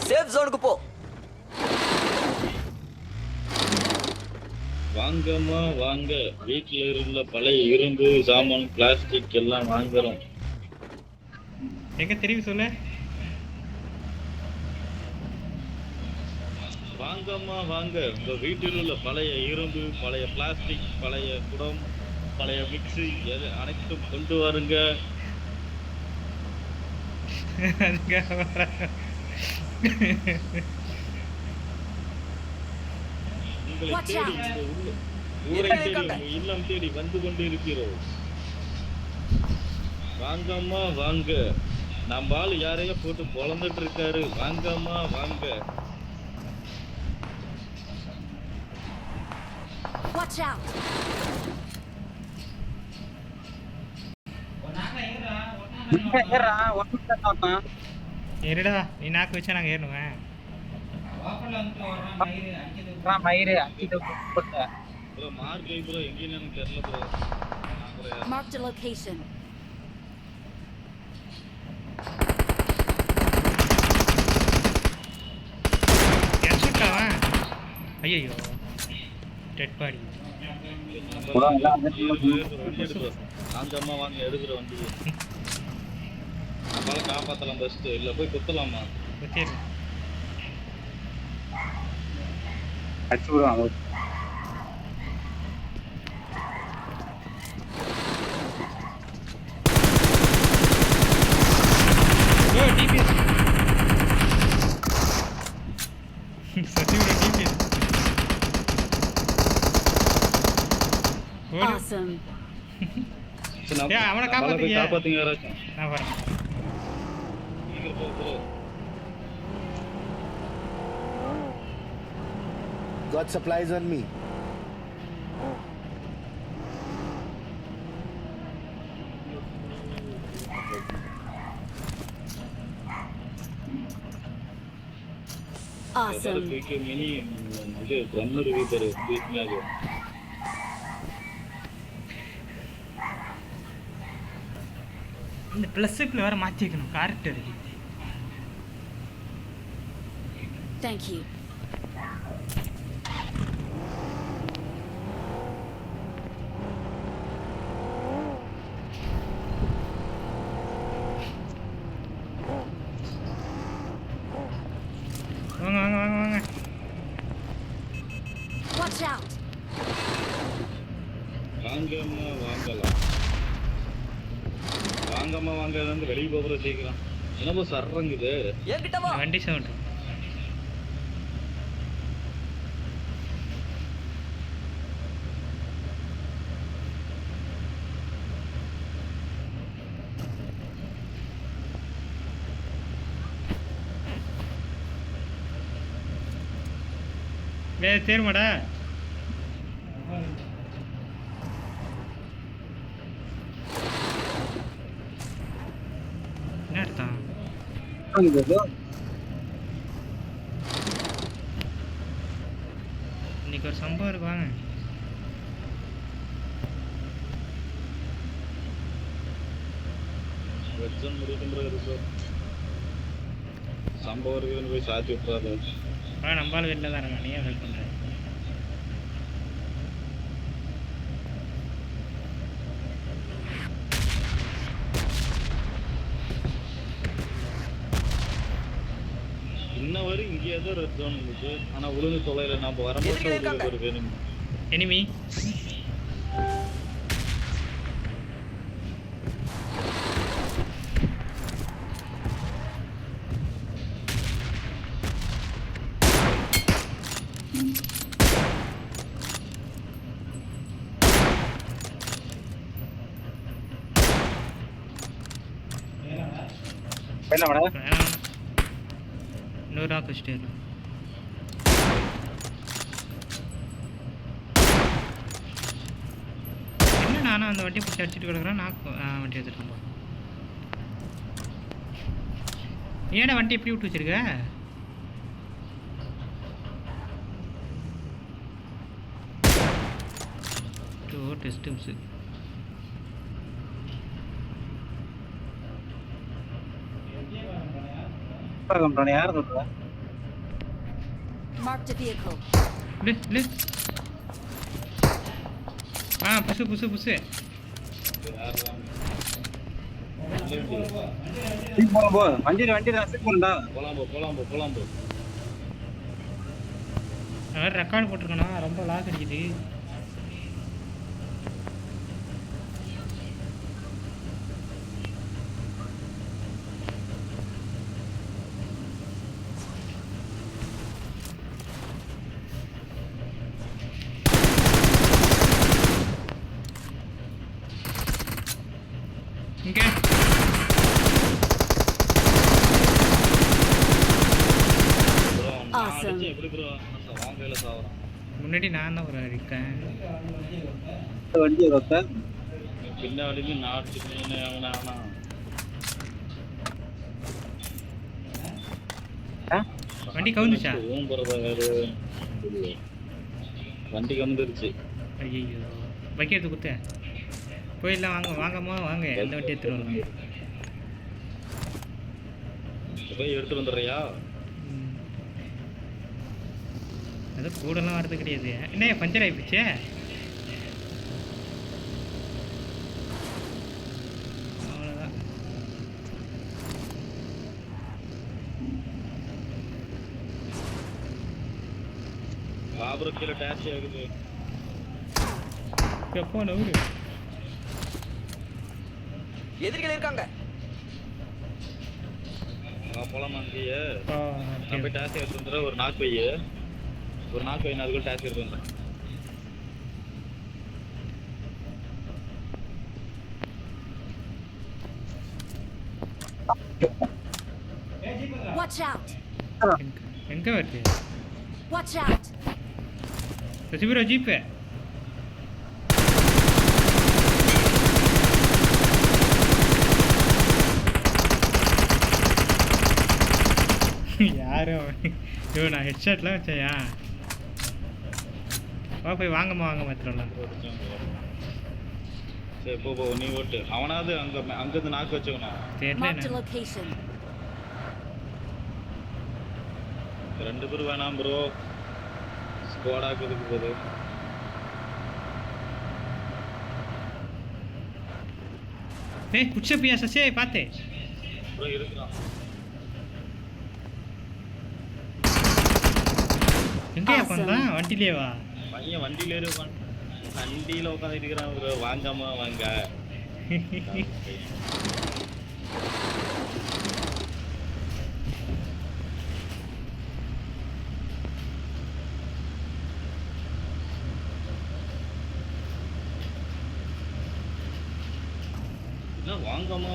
Safe ஜோனுக்கு போ. வாங்கம்மா வாங்க, வீட்டுல இருந்த பழைய இரும்பு சாமான் பிளாஸ்டிக் எல்லாம் வாங்குறோம். எங்க தெரியும் சொல்லு. வாங்கம்மா வாங்க, உங்க வீட்டில் உள்ள பழைய இரும்பு, பழைய பிளாஸ்டிக், பழைய குடம், பழைய மிக்ஸி அனைத்தும் கொண்டு வாருங்க. உங்களை தேடி ஊரை தேடி உங்க இல்லம் தேடி வந்து கொண்டு இருக்கிறோம். வாங்கம்மா வாங்க, நம்ம ஆளு யாரையோ போட்டு பொழந்துட்டு இருக்காரு. வாங்கம்மா வாங்க. Watch out. ஏறுடா, நீ நாக்கு வச்சா நாங்க ஏறணுவேன். ப்ரோ மார்க் ப்ரோ எங்கன்னு எனக்கு தெரியல ப்ரோ. Mark the location. எச்சக்காவன். ஐயோ. Dead body. வாங்கம்மா வாங்க, எடுக்கிற வண்டி நம்மளால காப்பாத்தலாம். பெஸ்ட் இல்ல போய் குத்தலாமா? குத்திரு. அடிச்சு விடுவாங்க. ஓ டிபிஎஸ். சத்தியமா டிபிஎஸ். Awesome. அவனை காப்பாத்துங்க. காப்பாத்துங்க யாராச்சும். நான் வரேன். Got supplies on me. Awesome. Mini இது ட்ரம்மர் வீட்டர் வீட்னாக. இந்த ப்ளஸ்ஸுக்குள்ள வேற மாற்றி வைக்கணும் கேரக்டர். Thank you. வாங்க வாங்க வாங்க வாங்க. Watch out. வாங்கம்மா வாங்கலாம். வாங்கம்மா வாங்க, வந்து வெளியே போகிற சீக்கிரம். என்னப்போ சர்றங்குது என்கிட்ட வா. வண்டி சவுண்ட். தேருமாடா. என்ன அர்த்தம்? இன்னைக்கு ஒரு சம்பவம் இருக்கு வாங்க. வெச்சன் முடிக்கின்ற இருக்கு. சம்பவம் இருக்குன்னு போய் சாத்தி விட்டுறாரு. ஆனால் நம்மளால வெளில தான் இருக்கான். நீயே ஹெல்ப் பண்ணுற. இன்ன வரை இங்கேயே தான் ரெட் ஜோன் இருந்துச்சு. ஆனா உழுந்து தொலைல நம்ம வரும்போது ஒரு வேணும் எனிமி. இன்னொரு நாக்கு வச்சுட்டே இருக்கு. என்ன நானும் அந்த வண்டி பிடிச்சி அடிச்சுட்டு கிடக்குறேன். நாக்கு வண்டி எடுத்துட்டு. ஏடா வண்டி எப்படி விட்டு வச்சிருக்க? டெஸ்ட் யார் சொல்ற? Marked a vehicle. இல்லை புசு போலாம் போ வண்டியில ரசிக் போறா. போலாம் போ. வேறு ரெக்கார்டு போட்டிருக்கேண்ணா, ரொம்ப லாக் அடிக்குது. இங்கே Awesome. எப்படி ப்ரோ வாங்கையில சாவறான். முன்னாடி நான் தான் ஒரு இருக்கேன். வண்டியை வைப்ப பின்னாடி நாட்டு அவனா வண்டி கவுந்துச்சா? வண்டி கவுந்துருச்சு. ஐயோ வைக்கிறது குத்த போயிடலாம். வாங்க எந்த வண்டி எடுத்துட்டு வரலாம். போய் எடுத்துட்டு வந்துடுறியா? அது கூடலாம் வரது கிடையாது. என்ன பஞ்சர் ஆகிப்போச்சே. அவ்வளோதான். பாபுரம் கீழே டாக்ஸி ஆகுது. எப்போ நவுரு எதிரிகள் இருக்காங்க. போலாமா அங்கேயே? நான் போய் டாக்ஸி எடுத்து வந்துடுறேன். ஒரு நாக்கு வை நான் அதுக்குள்ள டாக்ஸி எடுத்து வந்துடுறேன். Watch out. எங்கே வருது? Watch out. சசிபுரா ஜீப்பு யாரும் ஐயோ நான் ஹெட்ஷாட்லாம் வச்சேயா. போய் வாங்கம்மா எடுத்துடலாம். சரி போ நீ ஓட்டு. அவனாவது அங்கிருந்து நாக்கு வச்சுக்கணும். Marked a location. 2 பேர் வேணாம் ப்ரோ. ஸ்குவாடாக்குதுக்கு போகுது. ஏய் புட்சப்பியா சசே பாத்து ப்ரோ இருக்கான். எங்கேயா பண்ணலாம்? வண்டியிலே வா. பையன் வண்டியில உட்காந்துட்டு இருக்கிறான் ப்ரோ. வாங்காம வாங்க. என்ன வாங்காம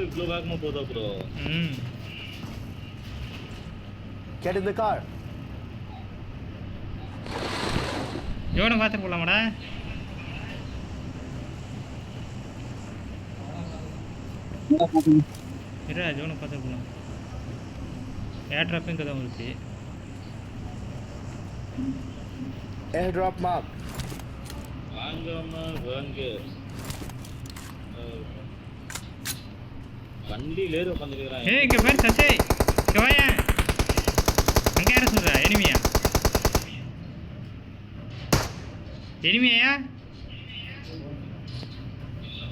இவ்வளோ வேகமா போதா bro? Get in the car. ஜோனை பார்த்துட்டு போகலாமாடா? இருடா ஜோனை பார்த்துட்டு போகலாம். ஏர் ட்ராப் இங்கே தான் இருக்கு. Airdrop mark. வாங்காம வாங்க. வண்டியில ஏறி உட்காந்துருக்கிறான். ஏய் இங்கே பாரு சசே, இங்கே வாயா. அங்கே யாரை சொல்கிறா? எனிமியா?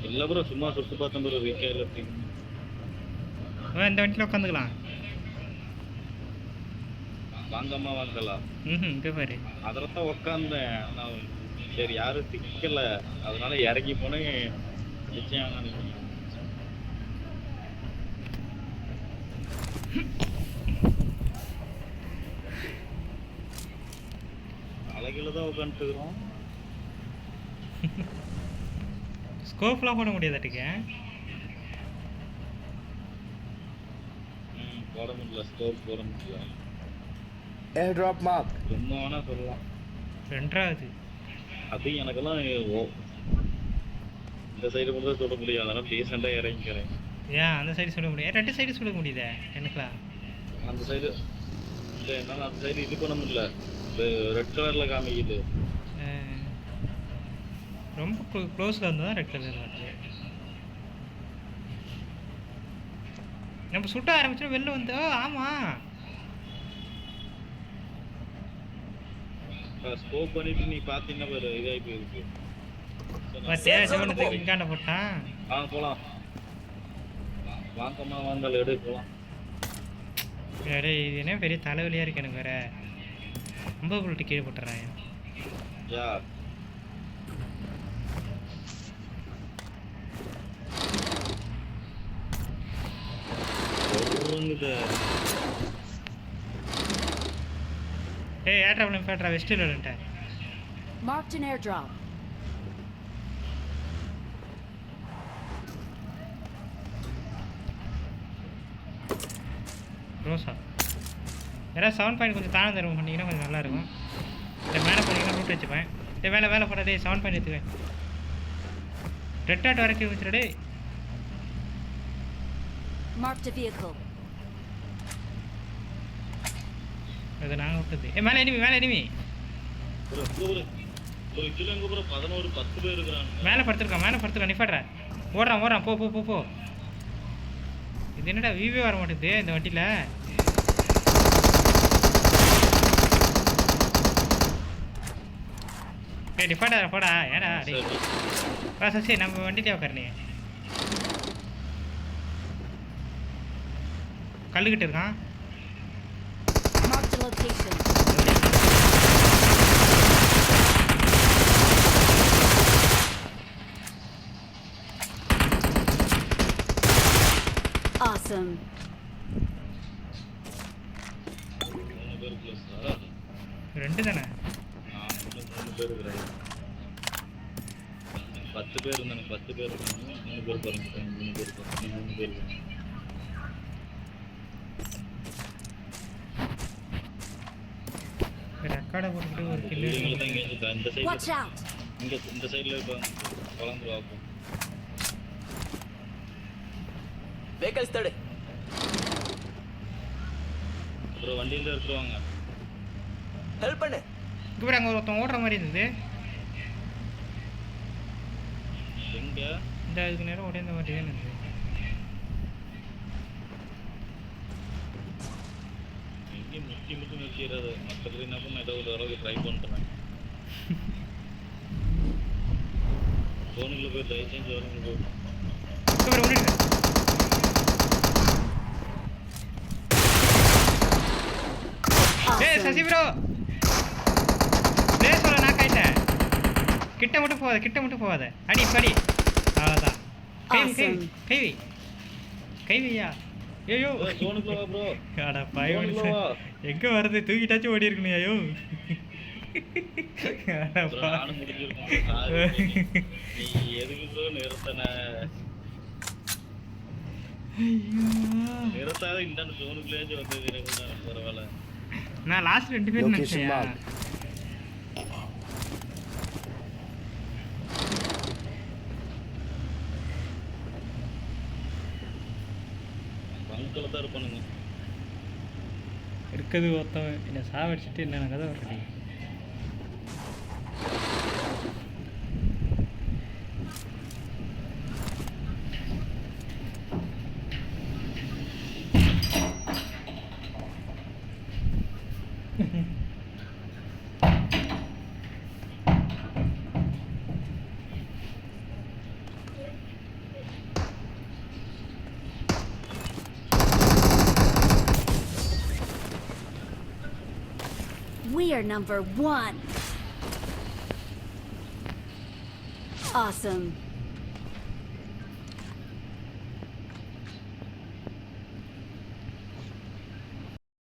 இல்ல ப்ரோ சும்மா சுட்டு பார்த்தேன் ப்ரோ. வீக்கையில இந்த வண்டியில் உட்காந்துக்கலாம். வாங்காம வாங்கலாம். இங்கே பாரு. அதில் தான் உட்காந்தேன். நான் சரி யாரும் திக்கல, அதனால இறங்கி போனேன். நிச்சயம் அழகில தான் உட்காந்துருக்குறோம். ஸ்கோப்லாம் போட முடியாதாட்டுக்கு. போட முடியல. ஸ்கோப் போட முடியல. Airdrop mark. ரொம்ப வேணா சொல்லலாம். 2வது அது எனக்கெல்லாம் இந்த சைடு மட்டும் தான் சொல்ல முடியும். அதெல்லாம் டீசெண்டாக இறங்கிக்கிறேன். ஏன் அந்த சைடு சொல்ல முடியாது? 2 சைடு சொல்ல முடியுதே எனக்குலாம். அந்த சைடு இல்லை, என்னால் அந்த சைடு இது பண்ண முடியல. ரெட் கலரில் காமிக்குது. ரொம்ப க்ளோஸில் இருந்தால் ரெட் கலர் வருது. நம்ம சுட்ட ஆரம்பிச்சோம் வெளில வந்து. ஆமாம் ஸ்கோப் பண்ணிட்டு நீ பாத்தீங்கன்னா பாரு இதாகி போயிருக்கு. பார்த்தியா சிவனத்துக்கு இங்காண்ட போட்டான். வாங்க போலாம். வாங்கம்மா வாங்கல எடு போலாம். டேய் இது என்ன பெரிய தலைவலியாக இருக்கு எனக்கு வேற. 50 புல்லட் கீழே போட்டுறான். யா ஒருங்குது. ஏய் ஏர் ட்ராப்ல பேட்ரா வெஸ்டில் வந்துட்டேன். Marked an airdrop. ரோசா யாராவது 7 பாயிண்ட் கொஞ்சம் தானம் தருவோம் பண்ணிங்கன்னா கொஞ்சம் நல்லா இருக்கும். இல்லை மேலே போனீங்கன்னா ரூட் வச்சுப்பேன். டே வேலை போட்டா டே 7 பாயிண்ட் எடுத்துவேன். ரெட் டாட் வரைக்கும் வச்சுரு டே. Marked a vehicle. அது நாங்கள் விட்டது. மேலே எனிமி ஒரு கிலோங்க கூட 10 பேர் இருக்கிறாங்க. மேலே படுத்துருக்கான் நிப்பாடுற. ஓடுறான் போ. இது என்னடா விவே வர மாட்டேங்குது இந்த வண்டியில். டேய் நிப்பாடா போடா ஏடா டேய். சசி நம்ம வண்டிட்டே உட்காரு. கல்லுக்கிட்டு இருக்கான். Marked a location. Awesome. 3 பேர் ப்ளஸ் 2 தானே. 3 பேர் இருக்கிறாங்க. 10 பேர் இருந்தாங்க. 10 பேர் இருக்காங்க. 3 பேர் குறைஞ்சிட்டாங்க. 3 பேர் ரெக்கார்டை போட்டுக்கிட்டு ஒரு கில்லு. இந்த சைடு Watch out. இந்த சைடுல இப்போ வளர்ந்து வாக்கும். Vehicles third. அப்புறம் வண்டியில எடுத்துருவாங்க. Help பண்ணு. இங்கே போய் அங்கே ஒருத்தன் ஓடுற மாதிரி இருந்தது. எங்க இந்த இதுக்கு நேரம் உடைந்த மாதிரி தான் இருந்தது. எங்கேயும் முட்டி நிறுத்திடுறது. மற்றபடி என்ன பண்ண ஏதோ ஒரு அளவுக்கு ட்ரை பண்ணுறேன். ஃபோனுக்குள்ள போய் தயவு செஞ்சு வரணும் போய். இங்கே போய் ஓடிடுங்க. டேய் சசி ப்ரோ டேய் சொல்ல நான் கைட்டேன். கிட்ட மட்டும் போகாத அடி படி அவ்வளோதான். கைவியா ஐயோ ஃபோனுக்குள்ள வா ப்ரோ. அட பையன் எங்கே வருது தூக்கிட்டாச்சும் ஓடி இருக்கணும். ஐயோ நானும் முடிஞ்சிருக்கோம். நீ எதுக்கு ப்ரோ நிறுத்தாத இந்த ஃபோனுக்குள்ளேயே வந்தது எனக்கு பரவாயில்ல. நான் லாஸ்ட் 2 பேர் Location நினைச்சேன். marked. பங்கில் தான் இருப்பானுங்க. இருக்குது ஒருத்தவன் என்னை சாவடிச்சுட்டு என்ன கதை வருது. We are number 1. Awesome.